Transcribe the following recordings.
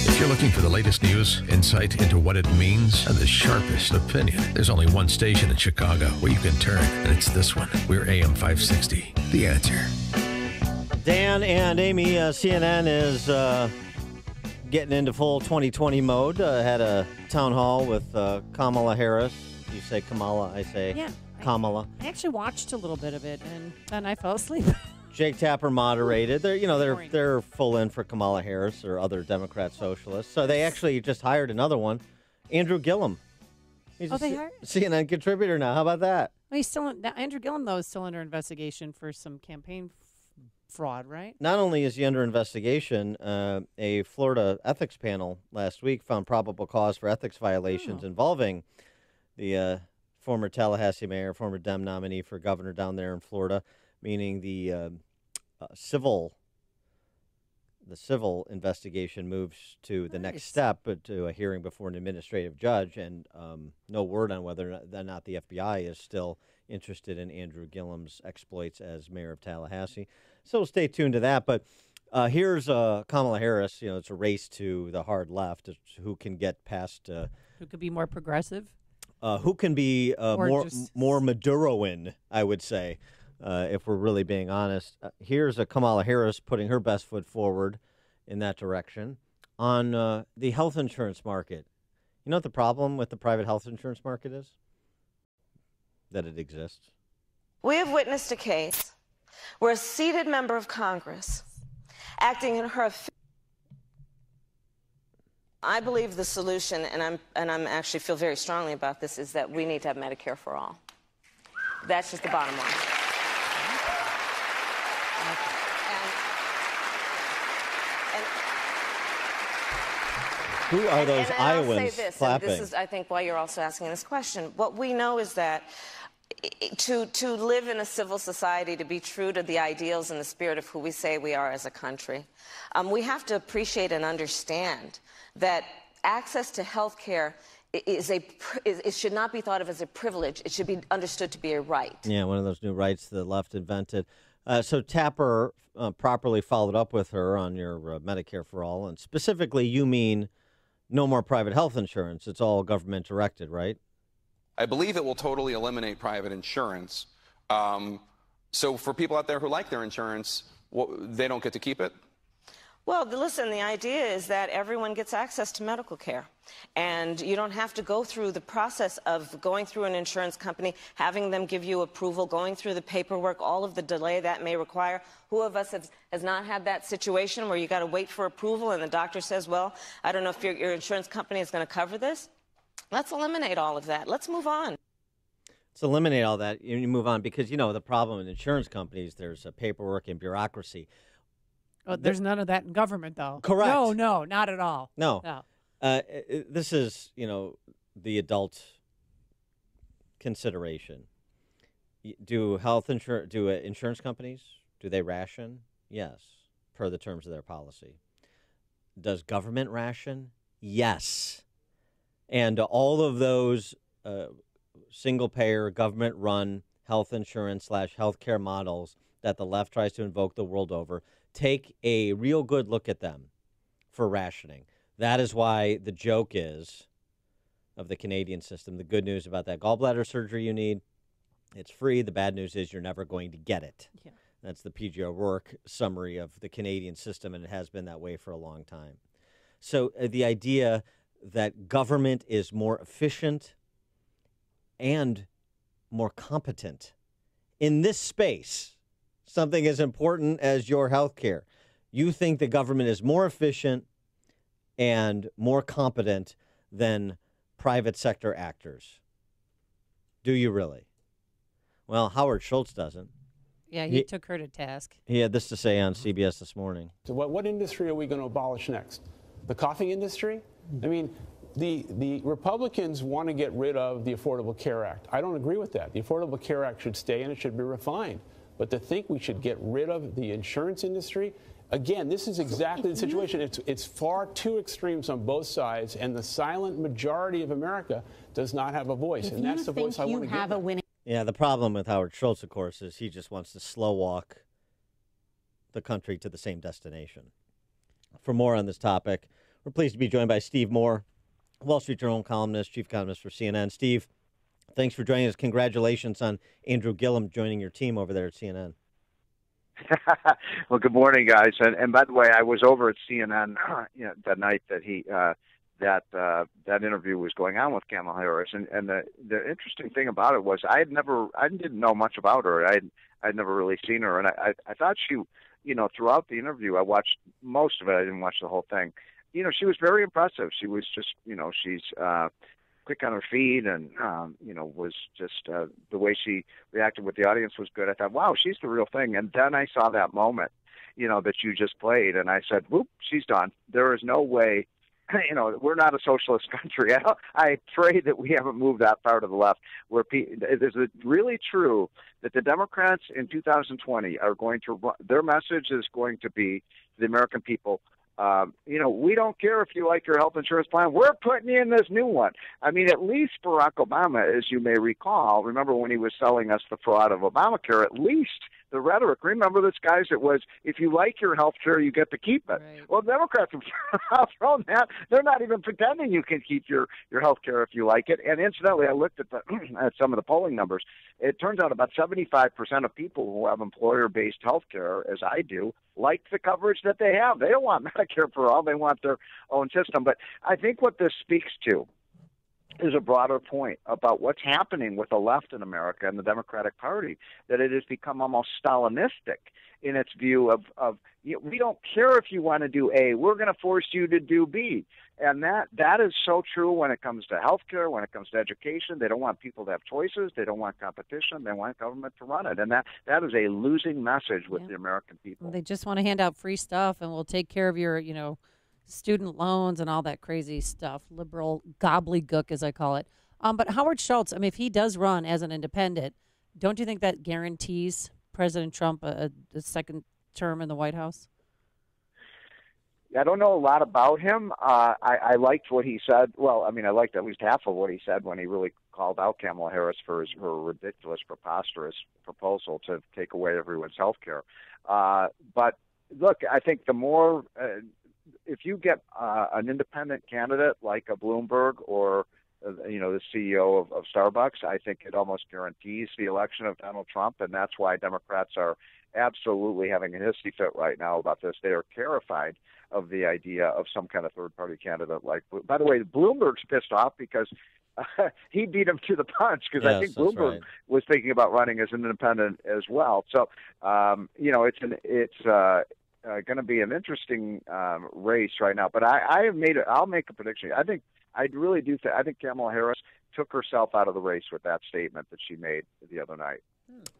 If you're looking for the latest news, insight into what it means, and the sharpest opinion, there's only one station in Chicago where you can turn, and it's this one. We're AM 560. The Answer. Dan and Amy, CNN is getting into full 2020 mode. Had a town hall with Kamala Harris. You say Kamala, I say Kamala. I actually watched a little bit of it, and then I fell asleep. Jake Tapper moderated. They're full in for Kamala Harris or other Democrat socialists. So they actually just hired another one, Andrew Gillum. He's they hired? CNN contributor now. How about that? Well, he's still Andrew Gillum, though, is still under investigation for some campaign fraud, right? Not only is he under investigation, a Florida ethics panel last week found probable cause for ethics violations involving the former Tallahassee mayor, former Dem nominee for governor down there in Florida, meaning the civil investigation moves to the next step, but to a hearing before an administrative judge, and no word on whether or not the FBI is still interested in Andrew Gillum's exploits as mayor of Tallahassee. So stay tuned to that. But here's Kamala Harris. It's a race to the hard left. It's who can get past. Who could be more progressive? Who can be more Maduroan, I would say, if we're really being honest. Here's a Kamala Harris putting her best foot forward in that direction on the health insurance market. You know what the problem with the private health insurance market is? That it exists. We have witnessed a case where a seated member of Congress, acting in her I believe the solution, and I'm actually feel very strongly about this, is that we need to have Medicare for all. That's just the bottom line. Who are those Iowans I'll say this, clapping? And this is, I think, why you're also asking this question. What we know is that to live in a civil society, to be true to the ideals and the spirit of who we say we are as a country, we have to appreciate and understand that access to health care it should not be thought of as a privilege. It should be understood to be a right. Yeah, one of those new rights the left invented. So Tapper properly followed up with her on your Medicare for All, and specifically you mean no more private health insurance. It's all government directed, right? I believe it will totally eliminate private insurance. So for people out there who like their insurance, they don't get to keep it? Well, listen, the idea is that everyone gets access to medical care. And you don't have to go through the process of going through an insurance company, having them give you approval, going through the paperwork, all of the delay that may require. Who of us has not had that situation where you got to wait for approval and the doctor says, well, I don't know if your insurance company is going to cover this? Let's eliminate all of that. Let's move on. Let's eliminate all that. You move on because, the problem with insurance companies, there's paperwork and bureaucracy. Oh, there's none of that in government, though. Correct. No, not at all. No. This is, the adult consideration. Do insurance companies, do they ration? Yes, per the terms of their policy. Does government ration? Yes. And all of those single-payer, government-run health insurance / healthcare models that the left tries to invoke the world over, take a real good look at them for rationing. That is why the joke is of the Canadian system. The good news about that gallbladder surgery you need, it's free. The bad news is you're never going to get it. Yeah. That's the P.J. O'Rourke summary of the Canadian system, and it has been that way for a long time. So the idea that government is more efficient and more competent in this space, something as important as your health care. You think the government is more efficient and more competent than private sector actors. Do you really? Well, Howard Schultz doesn't. Yeah, he took her to task. He had this to say on CBS this morning. So what industry are we going to abolish next? The coffee industry? I mean, the Republicans want to get rid of the Affordable Care Act. I don't agree with that. The Affordable Care Act should stay and it should be refined. But to think we should get rid of the insurance industry, again, this is exactly the situation. It's far too extremes on both sides, and the silent majority of America does not have a voice. And that's the voice I want to give. Yeah, the problem with Howard Schultz, of course, is he just wants to slow walk the country to the same destination. For more on this topic, We're pleased to be joined by Steve Moore, Wall Street Journal columnist, chief economist for CNN. Steve, thanks for joining us. Congratulations on Andrew Gillum joining your team over there at CNN. Well, good morning, guys. And by the way, I was over at CNN that night that that interview was going on with Kamala Harris. And the interesting thing about it was I didn't know much about her. I'd never really seen her, and I thought she, throughout the interview, I watched most of it. I didn't watch the whole thing. She was very impressive. She was just, she's quick on her feet, and was just the way she reacted with the audience was good. I thought, wow, she's the real thing. And then I saw that moment, that you just played, and I said, whoop, she's done. There is no way. We're not a socialist country. I pray that we haven't moved that far to the left. Where is it really true that the Democrats in 2020 are going to their message is going to be to the American people, we don't care if you like your health insurance plan. We're putting you in this new one. I mean, at least Barack Obama, as you may recall, remember when he was selling us the fraud of Obamacare, at least the rhetoric. Remember this, guys? It was, if you like your health care, you get to keep it. Right. Well, Democrats have thrown that. They're not even pretending you can keep your health care if you like it. And incidentally, I looked at at some of the polling numbers. It turns out about 75% of people who have employer-based health care, as I do, like the coverage that they have. They don't want Medicare for all. They want their own system. But I think what this speaks to is a broader point about what's happening with the left in America and the Democratic Party, that it has become almost Stalinistic in its view of we don't care if you want to do A, we're going to force you to do B. And that is so true when it comes to healthcare, when it comes to education. They don't want people to have choices. They don't want competition. They want government to run it. And that is a losing message with the American people. Well, they just want to hand out free stuff, and we'll take care of your, student loans and all that crazy stuff, liberal gobbledygook, as I call it. But Howard Schultz, if he does run as an independent, don't you think that guarantees President Trump a second term in the White House? I don't know a lot about him. I liked what he said. Well, I liked at least half of what he said when he really called out Kamala Harris for her ridiculous, preposterous proposal to take away everyone's health care. But look, I think the more if you get an independent candidate like a Bloomberg or the CEO of Starbucks, I think it almost guarantees the election of Donald Trump, and that's why Democrats are absolutely having a hissy fit right now about this. They are terrified of the idea of some kind of third-party candidate like. By the way, Bloomberg's pissed off because he beat him to the punch, because I think Bloomberg was thinking about running as an independent as well. So it's going to be an interesting race right now. But I'll make a prediction. I think Kamala Harris took herself out of the race with that statement that she made the other night.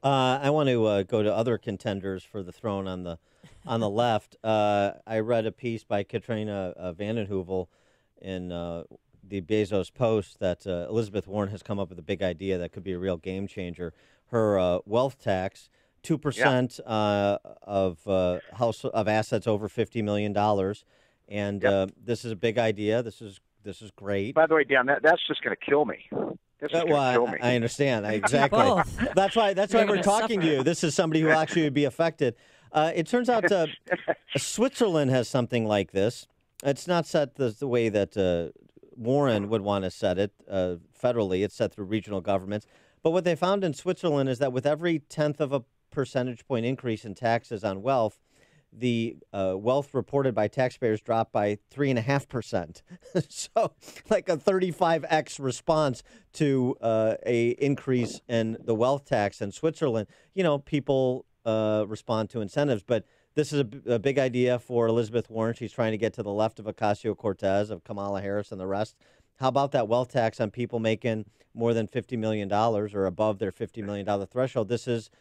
I want to go to other contenders for the throne on the left. I read a piece by Katrina Vanden Heuvel in the Bezos Post that Elizabeth Warren has come up with a big idea that could be a real game changer. Her wealth tax, 2% of assets over $50 million, and this is a big idea. This is great. By the way, Dan, that's just going to kill me. I understand. Exactly. That's why we're talking to you. This is somebody who actually would be affected. It turns out Switzerland has something like this. It's not set the way that Warren would want to set it federally. It's set through regional governments. But what they found in Switzerland is that with every 1/10 of a percentage point increase in taxes on wealth, the wealth reported by taxpayers dropped by 3.5%. So like a 35x response to a increase in the wealth tax in Switzerland. People respond to incentives, but this is a big idea for Elizabeth Warren. She's trying to get to the left of Ocasio-Cortez, of Kamala Harris, and the rest. How about that wealth tax on people making more than $50 million or above their $50 million threshold? This is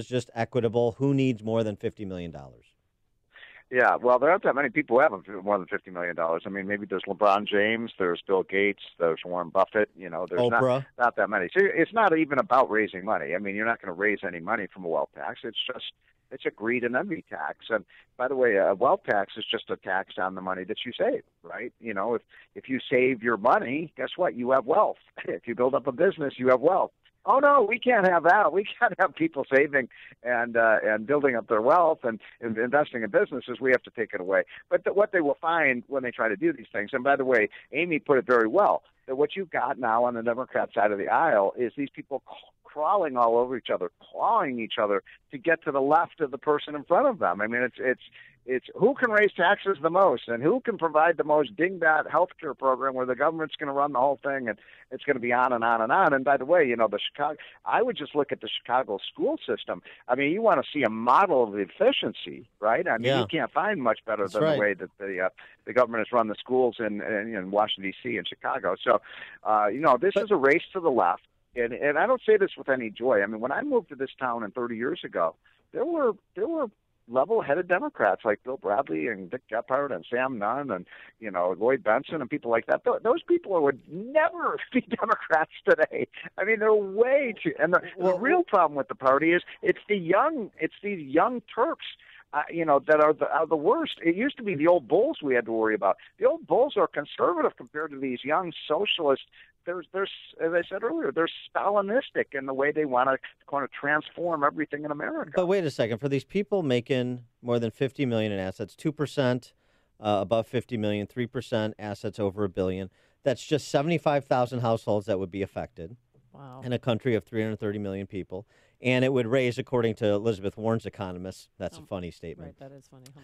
just equitable. Who needs more than $50 million? Yeah, well, there aren't that many people who have more than $50 million. Maybe there's LeBron James, there's Bill Gates, there's Warren Buffett. There's Oprah. Not that many. So it's not even about raising money. You're not going to raise any money from a wealth tax. It's a greed and envy tax. And by the way, a wealth tax is just a tax on the money that you save, right? If you save your money, guess what? You have wealth. If you build up a business, you have wealth. Oh no, we can't have that. We can't have people saving and building up their wealth and investing in businesses. We have to take it away. But what they will find when they try to do these things, and by the way, Amy put it very well, that what you've got now on the Democrat side of the aisle is these people crawling all over each other, clawing each other to get to the left of the person in front of them. I mean, it's who can raise taxes the most and who can provide the most dingbat health care program where the government's going to run the whole thing, and it's going to be on and on and on. And by the way, I would just look at the Chicago school system. I mean, you want to see a model of efficiency, right? I mean, you can't find much better than the way that the government has run the schools in Washington, D.C. and Chicago. So, this is a race to the left. And I don't say this with any joy. I mean, when I moved to this town 30 years ago, there were level-headed Democrats like Bill Bradley and Dick Gephardt and Sam Nunn and Lloyd Benson and people like that. Those people would never be Democrats today. I mean, they're way too. And the real problem with the party is it's these young Turks. That are the worst. It used to be the old bulls we had to worry about. The old bulls are conservative compared to these young socialists. There's, as I said earlier, they're Stalinistic in the way they want to kind of transform everything in America. But wait a second. For these people making more than $50 million in assets, 2% above $50 million, 3% assets over $1 billion, that's just 75,000 households that would be affected. Wow. In a country of 330 million people. And it would raise, according to Elizabeth Warren's economists, that's a funny statement. Right, that is funny. How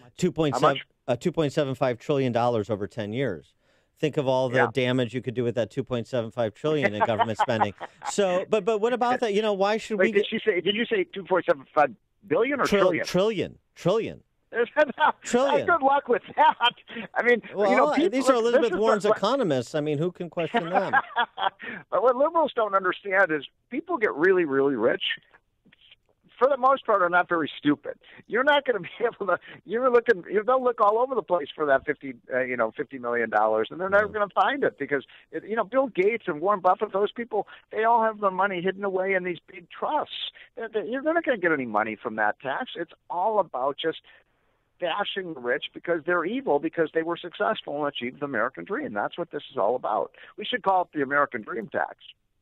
much? $2.75 trillion over 10 years. Think of all the damage you could do with that $2.75 trillion in government spending. So, but what about that? Why should we? Did you say $2.75 billion or trillion? Trillion. Trillion. Good luck with that. I mean, these are Elizabeth Warren's economists. I mean, who can question them? But what liberals don't understand is people get really, really rich. For the most part, are not very stupid. You're not going to be able to. They'll look all over the place for that $50 million, and they're never going to find it because Bill Gates and Warren Buffett, those people, they all have the money hidden away in these big trusts. You're not going to get any money from that tax. It's all about just bashing the rich because they're evil because they were successful and achieved the American dream. That's what this is all about. We should call it the American Dream Tax.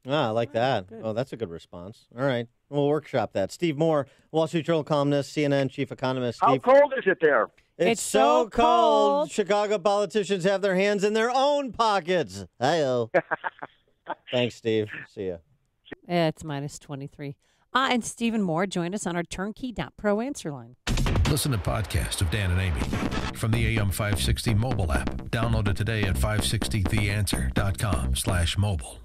I like that. Good. Oh, that's a good response. All right. We'll workshop that. Steve Moore, Wall Street Journal columnist, CNN chief economist. Steve, how cold is it there? It's so cold. Chicago politicians have their hands in their own pockets. Hi-oh. Thanks, Steve. See ya. It's minus 23. And Stephen Moore joined us on our turnkey.pro answer line. Listen to podcasts of Dan and Amy from the AM 560 mobile app. Download it today at 560theanswer.com/mobile.